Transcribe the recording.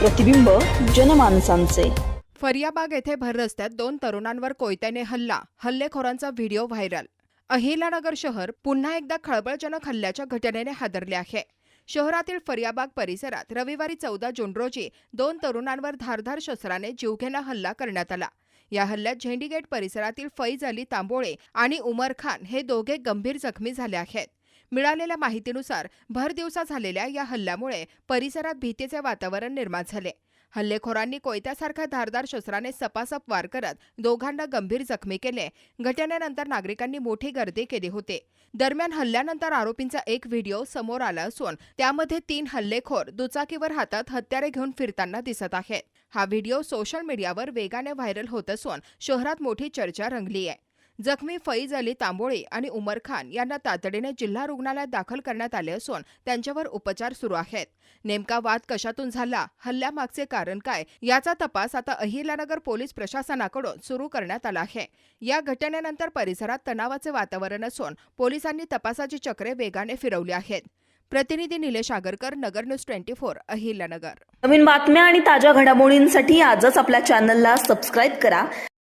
प्रतिबिंब जनमानसांचे। फरियाबाग येथे भर रस्त्यात 2 तरुणांवर कोयत्याने हल्ला, हल्लेखोरांचा व्हिडिओ व्हायरल। अहिल्यानगर शहर पुन्हा एकदा खळबळजनक हल्ल्याच्या घटनेने हादरले आहे। शहरातील फरियाबाग परिसरात रविवारी 14 जून रोजी 2 तरुणांवर धारदार शस्त्राने जीवघेणा हल्ला करण्यात आला। या हल्ल्यात झेंडीगेट परिसरातील फैज अली तांबोळे आणि उमर खान हे दोघे गंभीर जखमी झाले आहेत। मिळालेल्या माहितीनुसार भर दिवसा झालेल्या या हल्ल्यामुळे परिसरात भीतीचे वातावरण निर्माण झाले। हल्लेखोरांनी कोयत्यासारख्या धारदार शस्त्राने सपासप वार करत दोघांना गंभीर जखमी केले। घटनेनंतर नागरिकांनी मोठी गर्दी केली होती। दरम्यान हल्ल्यानंतर आरोपींचा एक व्हिडिओ समोर आला असून त्यामध्ये 3 हल्लेखोर दुचाकीवर हातात हत्यारे घेऊन फिरताना दिसत आहेत। हा व्हिडिओ सोशल मीडियावर वेगाने व्हायरल होत असून शहरात मोठी चर्चा रंगली आहे। जखमी फैज अली तांबोळे आणि उमर खान यांना तातडीने जिल्हा रुग्णालयात दाखल करण्यात आले असून त्यांच्यावर उपचार सुरू आहेत। नेमका वाद कशातून झाला, हल्ल्यामागचे कारण काय, याचा तपास आता अहिल्यानगर पोलीस प्रशासनाकडून सुरू करण्यात आला आहे। या घटनेनंतर परिसरात तणावाचे वातावरण असून पोलिसांनी तपासाची चक्रे वेगाने फिरवली आहेत। प्रतिनिधी निलेश आगरकर, नगर न्यूज 24, अहिल्यानगर। नवीन बातम्या आणि ताज्या घडामोडींसाठी आजच आपल्या चॅनलला सबस्क्राईब करा